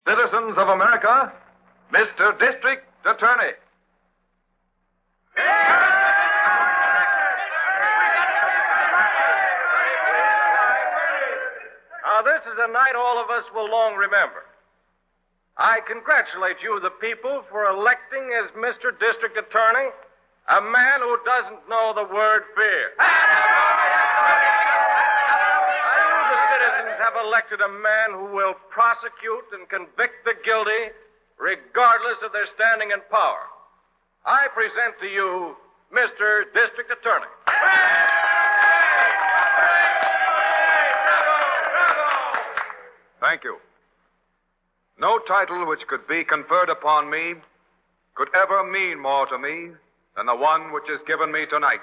Citizens of America, Mr. District Attorney. Now, this is a night all of us will long remember. I congratulate you, the people, for electing as Mr. District Attorney a man who doesn't know the word fear. You, the citizens, have elected a man who will prosecute and convict the guilty regardless of their standing in power. I present to you Mr. District Attorney. Thank you. No title which could be conferred upon me could ever mean more to me than the one which is given me tonight,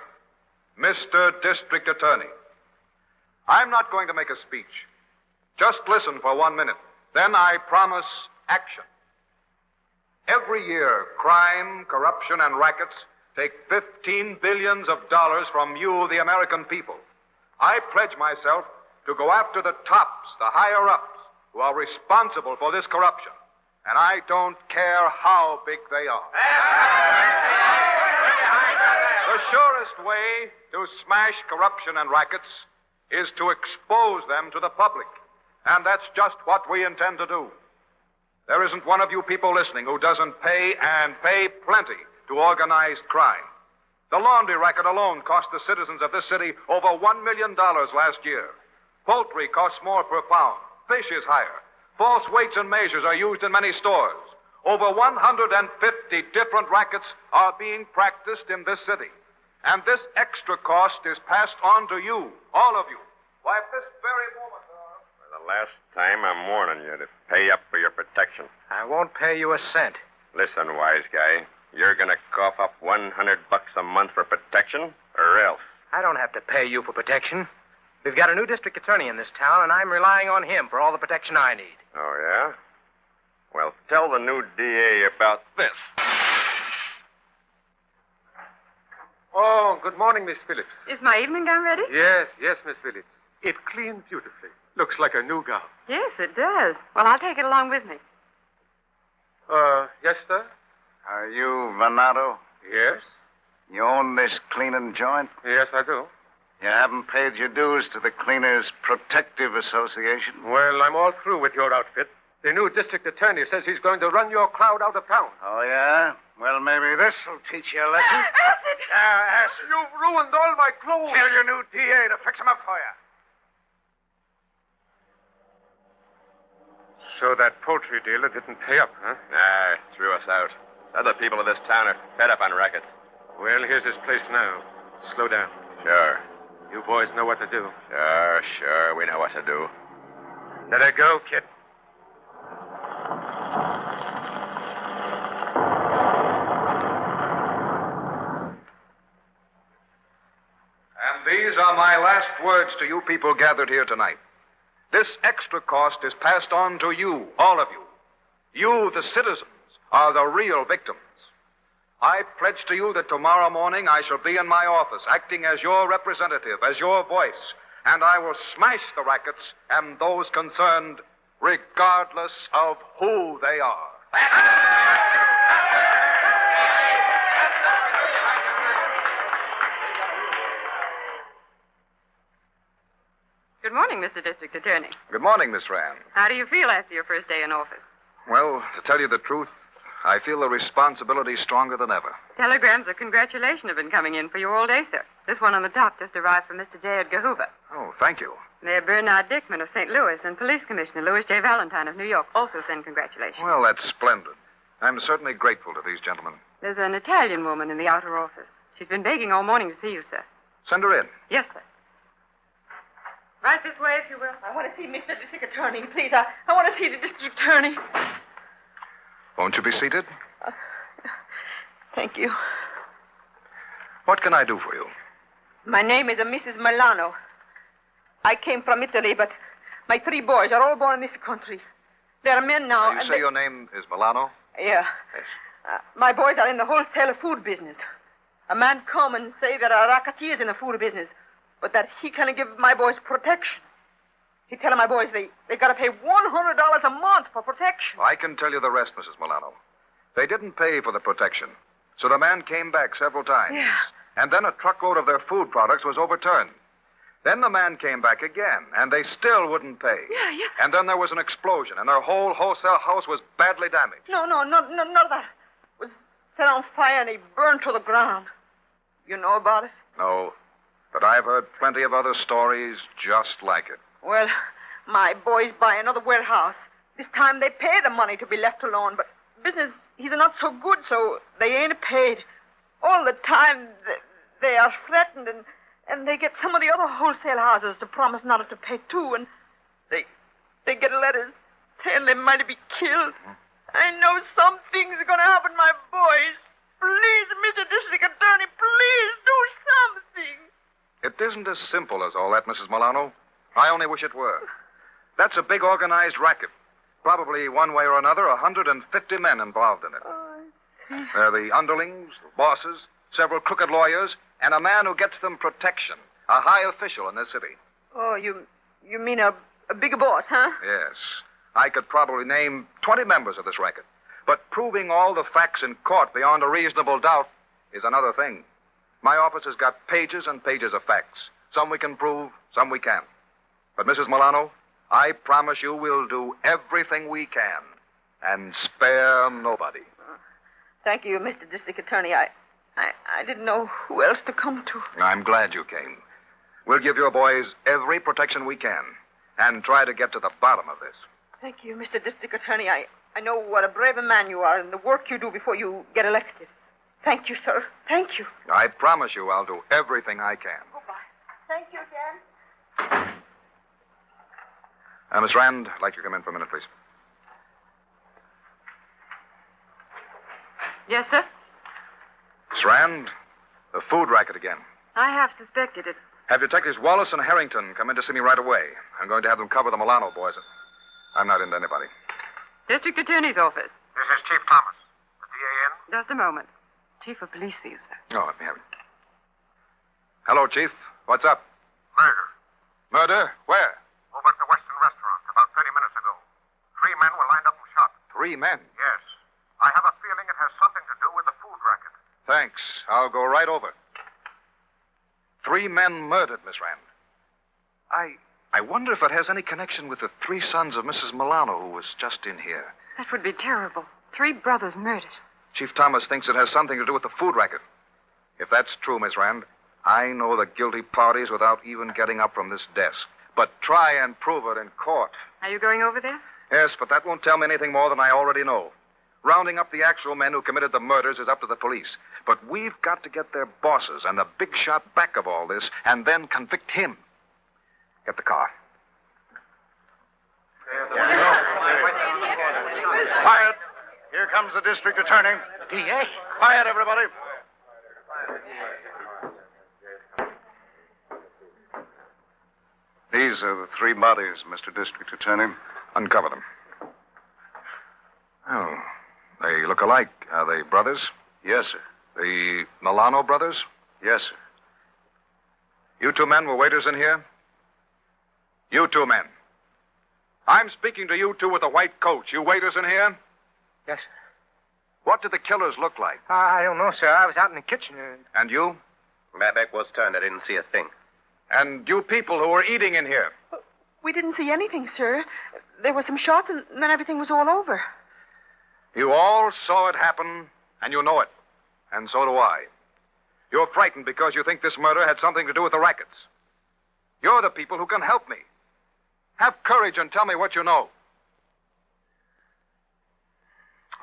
Mr. District Attorney. I'm not going to make a speech. Just listen for 1 minute. Then I promise action. Every year, crime, corruption, and rackets take $15 billion from you, the American people. I pledge myself to go after the tops, the higher-ups, who are responsible for this corruption. And I don't care how big they are. The surest way to smash corruption and rackets is to expose them to the public. And that's just what we intend to do. There isn't one of you people listening who doesn't pay, and pay plenty, to organized crime. The laundry racket alone cost the citizens of this city over $1 million last year. Poultry costs more per pound. Fish is higher. False weights and measures are used in many stores. Over 150 different rackets are being practiced in this city. And this extra cost is passed on to you, all of you. Why, at this very moment... For the last time, I'm warning you to pay up for your protection. I won't pay you a cent. Listen, wise guy. You're going to cough up $100 a month for protection, or else. I don't have to pay you for protection. We've got a new district attorney in this town, and I'm relying on him for all the protection I need. Oh, yeah? Well, tell the new DA about this. Oh, good morning, Miss Phillips. Is my evening gown ready? Yes, Miss Phillips. It cleaned beautifully. Looks like a new gown. Yes, it does. Well, I'll take it along with me. Yes, sir? Are you Venado? Yes. You own this cleaning joint? Yes, I do. You haven't paid your dues to the Cleaners Protective Association? Well, I'm all through with your outfit. The new district attorney says he's going to run your crowd out of town. Oh, yeah? Well, maybe this will teach you a lesson. Acid! Acid. You've ruined all my clothes. Tell your new DA to fix them up for you. So that poultry dealer didn't pay up, huh? Nah, threw us out. Other people of this town are fed up on rackets. Well, here's his place now. Slow down. Sure. You boys know what to do. Sure. We know what to do. Let her go, kid. And these are my last words to you people gathered here tonight. This extra cost is passed on to you, all of you. You, the citizens, are the real victims. I pledge to you that tomorrow morning I shall be in my office, acting as your representative, as your voice, and I will smash the rackets and those concerned, regardless of who they are. Good morning, Mr. District Attorney. Good morning, Miss Rand. How do you feel after your first day in office? Well, to tell you the truth, I feel the responsibility stronger than ever. Telegrams of congratulation have been coming in for you all day, sir. This one on the top just arrived from Mr. J. Edgar Hoover. Oh, thank you. Mayor Bernard Dickman of St. Louis and Police Commissioner Louis J. Valentine of New York also send congratulations. Well, that's splendid. I'm certainly grateful to these gentlemen. There's an Italian woman in the outer office. She's been begging all morning to see you, sir. Send her in. Yes, sir. Right this way, if you will. I want to see Mr. District Attorney, please. I want to see the District Attorney. Won't you be seated? Thank you. What can I do for you? My name is Mrs. Milano. I came from Italy, but my 3 boys are all born in this country. They're men now. You say your name is Milano? Yeah. Yes. My boys are in the wholesale food business. A man come and say there are racketeers in the food business, but that he can give my boys protection. He telling my boys they got to pay $100 a month for protection. I can tell you the rest, Mrs. Milano. They didn't pay for the protection, so the man came back several times. Yeah. And then a truckload of their food products was overturned. Then the man came back again, and they still wouldn't pay. Yeah. And then there was an explosion, and their whole wholesale house was badly damaged. No, none of that. It was set on fire and he burned to the ground. You know about it? No, but I've heard plenty of other stories just like it. Well, my boys buy another warehouse. This time they pay the money to be left alone, but business is not so good, so they ain't paid. All the time they are threatened, and they get some of the other wholesale houses to promise not to pay too, and they get letters saying they might be killed. I know something's going to happen, my boys. Please, Mr. District Attorney, please do something. It isn't as simple as all that, Mrs. Milano. I only wish it were. That's a big organized racket. Probably one way or another, 150 men involved in it. They're the underlings, the bosses, several crooked lawyers, and a man who gets them protection, a high official in this city. Oh, you mean a big boss, huh? Yes. I could probably name 20 members of this racket. But proving all the facts in court beyond a reasonable doubt is another thing. My office has got pages and pages of facts. Some we can prove, some we can't. But, Mrs. Milano, I promise you we'll do everything we can and spare nobody. Thank you, Mr. District Attorney. I didn't know who else to come to. I'm glad you came. We'll give your boys every protection we can and try to get to the bottom of this. Thank you, Mr. District Attorney. I know what a brave man you are and the work you do before you get elected. Thank you, sir. Thank you. I promise you I'll do everything I can. Goodbye. Thank you again. Miss Rand, I'd like you to come in for a minute, please. Yes, sir? Miss Rand, the food racket again. I have suspected it. Have Detectives Wallace and Harrington come in to see me right away. I'm going to have them cover the Milano boys. I'm not into anybody. District Attorney's office. This is Chief Thomas. The DA in? Just a moment. Chief of Police for you, sir. Oh, let me have it. Hello, Chief. What's up? Murder. Murder? Where? Over at the Western Restaurant about 30 minutes ago. 3 men were lined up and shot. 3 men? Yes. I have a feeling it has something to do with the food racket. Thanks. I'll go right over. 3 men murdered, Miss Rand. I wonder if it has any connection with the 3 sons of Mrs. Milano who was just in here. That would be terrible. 3 brothers murdered. Chief Thomas thinks it has something to do with the food racket. If that's true, Miss Rand, I know the guilty parties without even getting up from this desk. But try and prove it in court. Are you going over there? Yes, but that won't tell me anything more than I already know. Rounding up the actual men who committed the murders is up to the police. But we've got to get their bosses and the big shot back of all this and then convict him. Get the car. Quiet. Here comes the district attorney. DA? Quiet, everybody. These are the 3 bodies, Mr. District Attorney. Uncover them. Oh, they look alike. Are they brothers? Yes, sir. The Milano brothers? Yes, sir. You 2 men were waiters in here? You 2 men. I'm speaking to you 2 with the white coats. You waiters in here? Yes, sir. What did the killers look like? I don't know, sir. I was out in the kitchen. And you? My back was turned. I didn't see a thing. And you people who were eating in here? We didn't see anything, sir. There were some shots, and then everything was all over. You all saw it happen, and you know it. And so do I. You're frightened because you think this murder had something to do with the rackets. You're the people who can help me. Have courage and tell me what you know.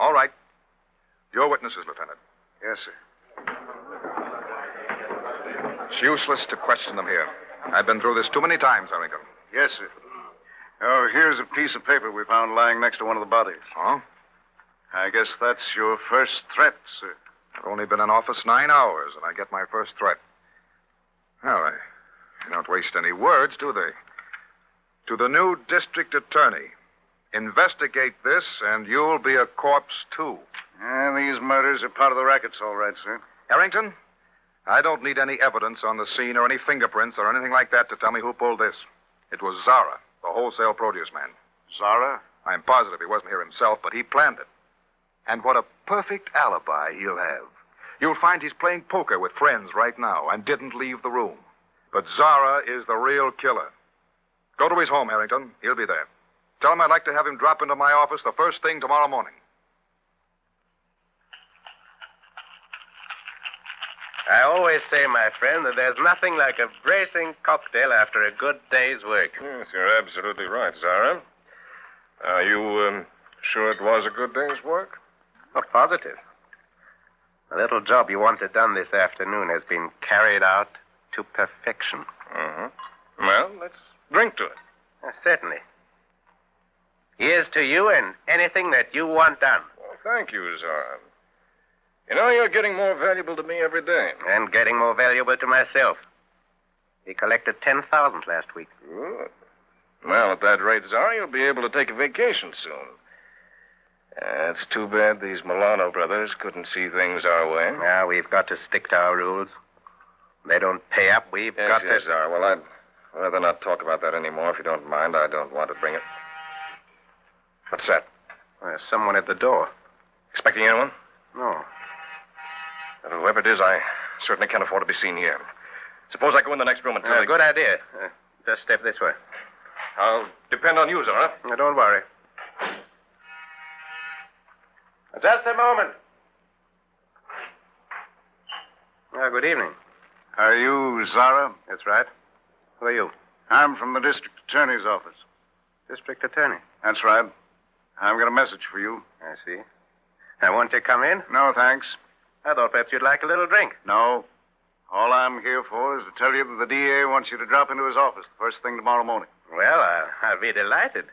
All right. Your witnesses, Lieutenant. Yes, sir. It's useless to question them here. I've been through this too many times, Harrington. Yes, sir. Oh, here's a piece of paper we found lying next to one of the bodies. Oh? I guess that's your first threat, sir. I've only been in office 9 hours, and I get my first threat. Well, they don't waste any words, do they? To the new district attorney, investigate this, and you'll be a corpse, too. These murders are part of the rackets, all right, sir. Harrington, I don't need any evidence on the scene or any fingerprints or anything like that to tell me who pulled this. It was Zara. the wholesale produce man. Zara? I'm positive he wasn't here himself, but he planned it. And what a perfect alibi he'll have. You'll find he's playing poker with friends right now and didn't leave the room. But Zara is the real killer. Go to his home, Harrington. He'll be there. Tell him I'd like to have him drop into my office the first thing tomorrow morning. I always say, my friend, that there's nothing like a bracing cocktail after a good day's work. Yes, you're absolutely right, Zara. Are you sure it was a good day's work? Oh, positive. The little job you wanted done this afternoon has been carried out to perfection. Mm-hmm. Well, let's drink to it. Certainly. Here's to you and anything that you want done. Well, thank you, Zara. You know, you're getting more valuable to me every day. And getting more valuable to myself. We collected 10,000 last week. Good. Well, at that rate, Zara, you'll be able to take a vacation soon. It's too bad these Milano brothers couldn't see things our way. Now, we've got to stick to our rules. They don't pay up. We've got to... Yes, Zara. Well, I'd rather not talk about that anymore, if you don't mind. I don't want to bring it. What's that? There's someone at the door. Expecting anyone? No. Well, whoever it is, I certainly can't afford to be seen here. Suppose I go in the next room and tell you... Good idea. Just step this way. I'll depend on you, Zara. Now, don't worry. Just a moment. Good evening. Are you Zara? That's right. Who are you? I'm from the district attorney's office. District attorney. That's right. I've got a message for you. I see. I want you to come in. No, thanks. I thought perhaps you'd like a little drink. No. All I'm here for is to tell you that the DA wants you to drop into his office the first thing tomorrow morning. Well, I'll be delighted.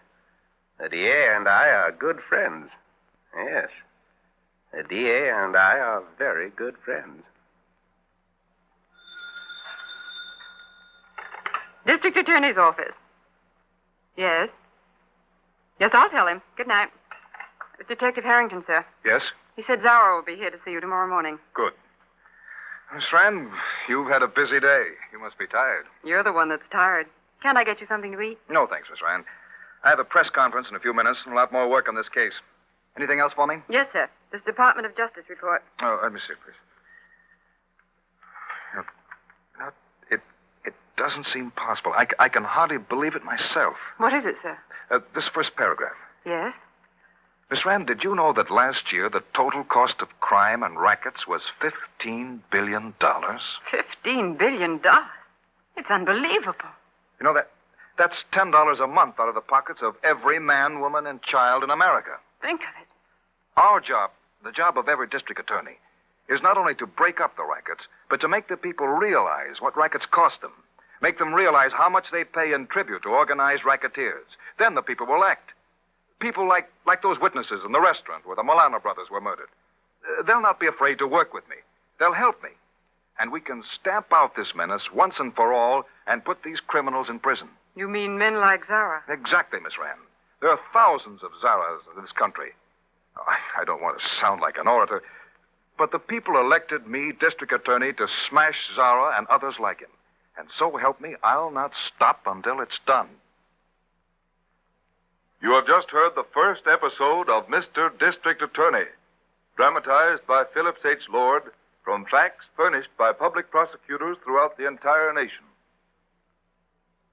The DA and I are good friends. Yes. The DA and I are very good friends. District Attorney's office. Yes? Yes, I'll tell him. Good night. It's Detective Harrington, sir. Yes? He said Zara will be here to see you tomorrow morning. Good. Miss Rand, you've had a busy day. You must be tired. You're the one that's tired. Can't I get you something to eat? No, thanks, Miss Rand. I have a press conference in a few minutes and a lot more work on this case. Anything else for me? Yes, sir. This Department of Justice report. Oh, let me see, please. It doesn't seem possible. I can hardly believe it myself. What is it, sir? This first paragraph. Yes? Miss Rand, did you know that last year the total cost of crime and rackets was $15 billion? $15 billion? It's unbelievable. You know, that's $10 a month out of the pockets of every man, woman, and child in America. Think of it. Our job, the job of every district attorney, is not only to break up the rackets, but to make the people realize what rackets cost them. Make them realize how much they pay in tribute to organized racketeers. Then the people will act. People like those witnesses in the restaurant where the Milano brothers were murdered. They'll not be afraid to work with me. They'll help me. And we can stamp out this menace once and for all and put these criminals in prison. You mean men like Zara? Exactly, Miss Rand. There are thousands of Zaras in this country. I don't want to sound like an orator, but the people elected me district attorney to smash Zara and others like him. And so help me, I'll not stop until it's done. You have just heard the first episode of Mr. District Attorney, dramatized by Phillips H. Lord from facts furnished by public prosecutors throughout the entire nation.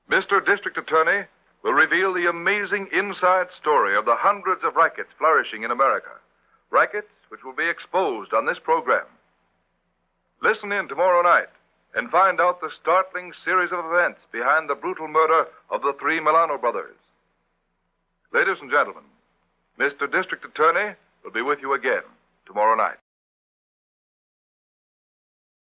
Mr. District Attorney will reveal the amazing inside story of the hundreds of rackets flourishing in America, rackets which will be exposed on this program. Listen in tomorrow night and find out the startling series of events behind the brutal murder of the three Milano brothers. Ladies and gentlemen, Mr. District Attorney will be with you again tomorrow night.